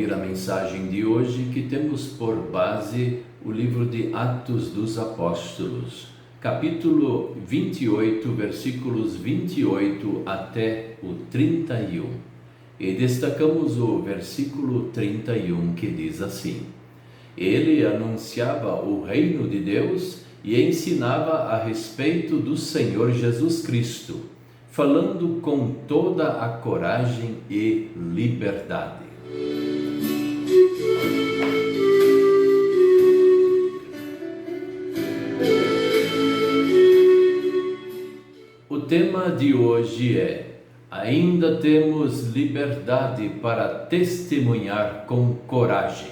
ouvir a mensagem de hoje, que temos por base o livro de Atos dos Apóstolos, capítulo 28, versículos 28 até o 31. E destacamos o versículo 31, que diz assim: Ele anunciava o reino de Deus e ensinava a respeito do Senhor Jesus Cristo, falando com toda a coragem e liberdade. O tema de hoje é: ainda temos liberdade para testemunhar com coragem.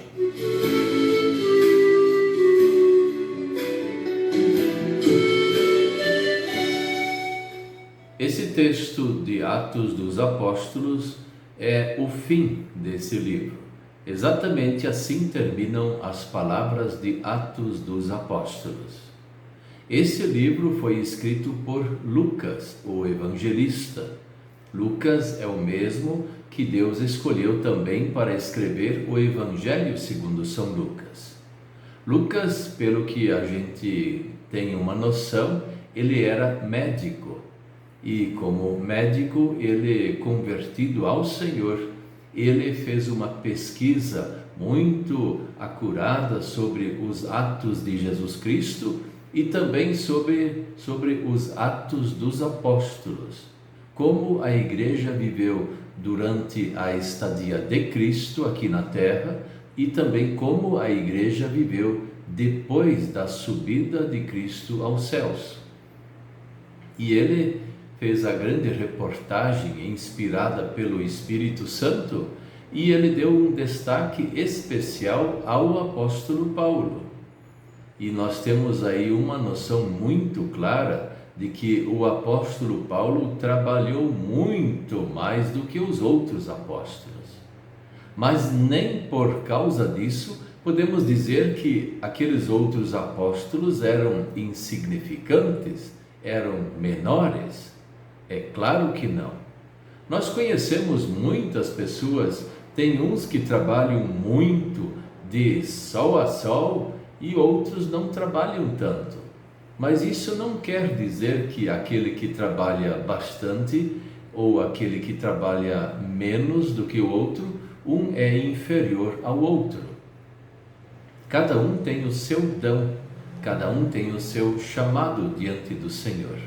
Esse texto de Atos dos Apóstolos é o fim desse livro. Exatamente assim terminam as palavras de Atos dos Apóstolos. Esse livro foi escrito por Lucas, o evangelista. Lucas é o mesmo que Deus escolheu também para escrever o Evangelho segundo São Lucas. Lucas, pelo que a gente tem uma noção, ele era médico. E como médico, ele, convertido ao Senhor, ele fez uma pesquisa muito acurada sobre os atos de Jesus Cristo e também sobre os atos dos apóstolos, como a igreja viveu durante a estadia de Cristo aqui na terra e também como a igreja viveu depois da subida de Cristo aos céus. E ele fez a grande reportagem inspirada pelo Espírito Santo e ele deu um destaque especial ao apóstolo Paulo. E nós temos aí uma noção muito clara de que o apóstolo Paulo trabalhou muito mais do que os outros apóstolos. Mas nem por causa disso podemos dizer que aqueles outros apóstolos eram insignificantes, eram menores. É claro que não. Nós conhecemos muitas pessoas, tem uns que trabalham muito de sol a sol e outros não trabalham tanto. Mas isso não quer dizer que aquele que trabalha bastante ou aquele que trabalha menos do que o outro, um é inferior ao outro. Cada um tem o seu dom, cada um tem o seu chamado diante do Senhor.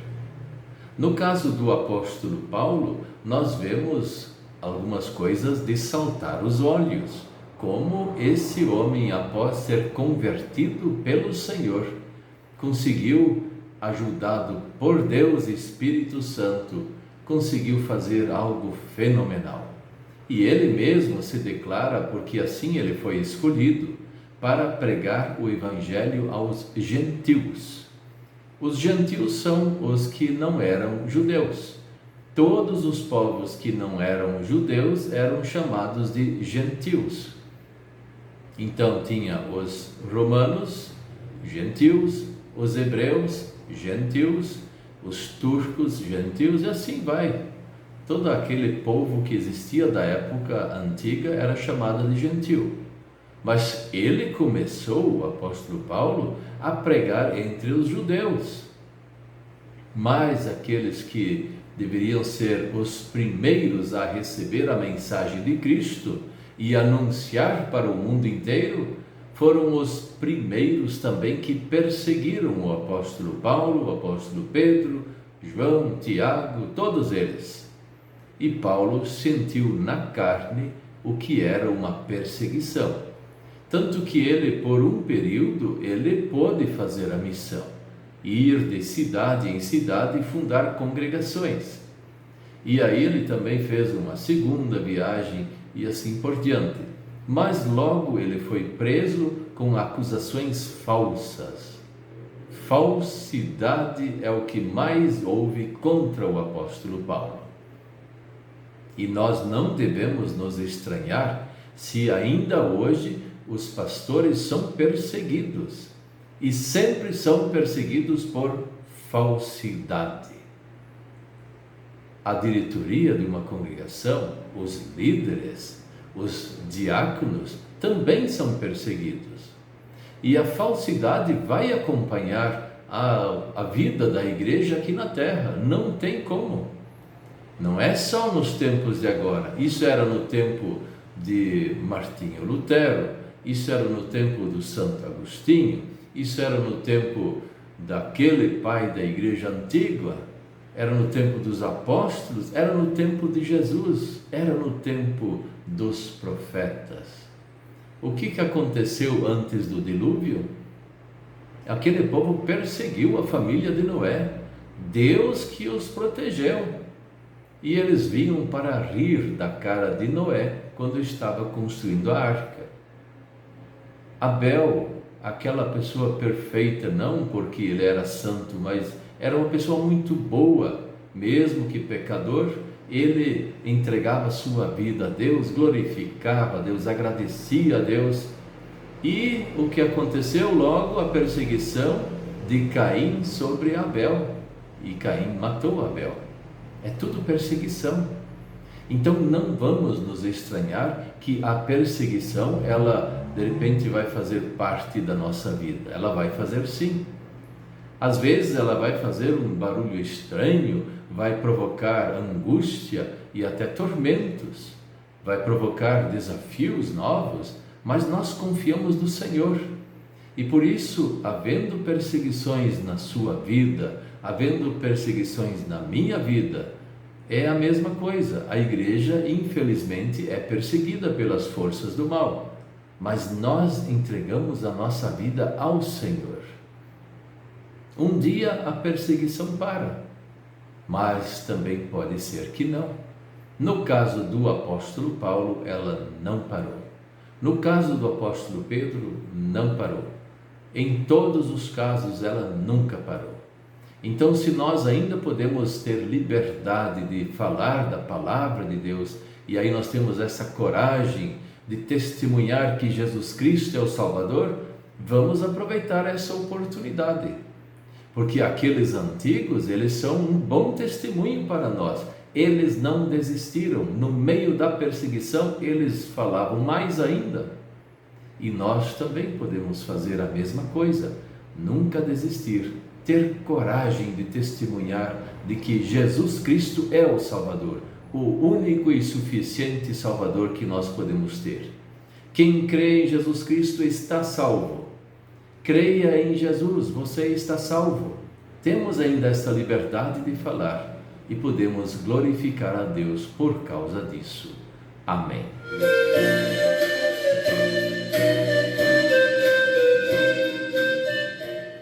No caso do apóstolo Paulo, nós vemos algumas coisas de saltar os olhos, como esse homem, após ser convertido pelo Senhor, conseguiu, ajudado por Deus Espírito Santo, conseguiu fazer algo fenomenal. E ele mesmo se declara, porque assim ele foi escolhido, para pregar o Evangelho aos gentios. Os gentios são os que não eram judeus. Todos os povos que não eram judeus eram chamados de gentios. Então tinha os romanos, gentios, os hebreus, gentios, os turcos, gentios, e assim vai. Todo aquele povo que existia da época antiga era chamado de gentio. Mas ele começou, o apóstolo Paulo, a pregar entre os judeus. Mas aqueles que deveriam ser os primeiros a receber a mensagem de Cristo e anunciar para o mundo inteiro, foram os primeiros também que perseguiram o apóstolo Paulo, o apóstolo Pedro, João, Tiago, todos eles. E Paulo sentiu na carne o que era uma perseguição. Tanto que ele, por um período, ele pôde fazer a missão, ir de cidade em cidade e fundar congregações. E aí ele também fez uma segunda viagem e assim por diante. Mas logo ele foi preso com acusações falsas. Falsidade é o que mais houve contra o apóstolo Paulo. E nós não devemos nos estranhar se ainda hoje os pastores são perseguidos, e sempre são perseguidos por falsidade. A diretoria de uma congregação, os líderes, os diáconos também são perseguidos. E a falsidade vai acompanhar a vida da igreja aqui na terra, não tem como. Não é só nos tempos de agora, isso era no tempo de Martinho Lutero, isso era no tempo do Santo Agostinho, isso era no tempo daquele pai da igreja antiga, era no tempo dos apóstolos, era no tempo de Jesus, era no tempo dos profetas. O que aconteceu antes do dilúvio? Aquele povo perseguiu a família de Noé, Deus que os protegeu. E eles vinham para rir da cara de Noé quando estava construindo a arca. Abel, aquela pessoa perfeita, não porque ele era santo, mas era uma pessoa muito boa, mesmo que pecador, ele entregava sua vida a Deus, glorificava a Deus, agradecia a Deus. E o que aconteceu? Logo a perseguição de Caim sobre Abel, e Caim matou Abel. É tudo perseguição. Então não vamos nos estranhar que a perseguição, ela de repente vai fazer parte da nossa vida. Ela vai fazer sim. Às vezes ela vai fazer um barulho estranho, vai provocar angústia e até tormentos, vai provocar desafios novos, mas nós confiamos no Senhor. E por isso, havendo perseguições na sua vida, havendo perseguições na minha vida, é a mesma coisa. A igreja, infelizmente, é perseguida pelas forças do mal, mas nós entregamos a nossa vida ao Senhor. Um dia a perseguição para, mas também pode ser que não. No caso do apóstolo Paulo, ela não parou. No caso do apóstolo Pedro, não parou. Em todos os casos, ela nunca parou. Então, se nós ainda podemos ter liberdade de falar da palavra de Deus, e aí nós temos essa coragem de testemunhar que Jesus Cristo é o Salvador, vamos aproveitar essa oportunidade. Porque aqueles antigos, eles são um bom testemunho para nós. Eles não desistiram. No meio da perseguição, eles falavam mais ainda. E nós também podemos fazer a mesma coisa. Nunca desistir. Ter coragem de testemunhar de que Jesus Cristo é o Salvador. O único e suficiente Salvador que nós podemos ter. Quem crê em Jesus Cristo está salvo. Creia em Jesus, você está salvo. Temos ainda esta liberdade de falar e podemos glorificar a Deus por causa disso. Amém.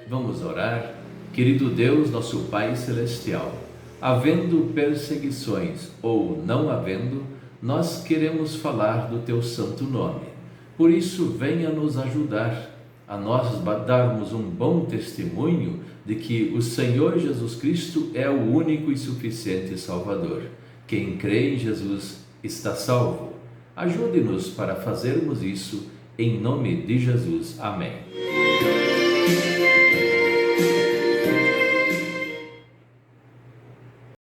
Vamos orar. Querido Deus, nosso Pai Celestial, havendo perseguições ou não havendo, nós queremos falar do Teu santo nome. Por isso, venha nos ajudar a nós darmos um bom testemunho de que o Senhor Jesus Cristo é o único e suficiente Salvador. Quem crê em Jesus está salvo. Ajude-nos para fazermos isso, em nome de Jesus. Amém.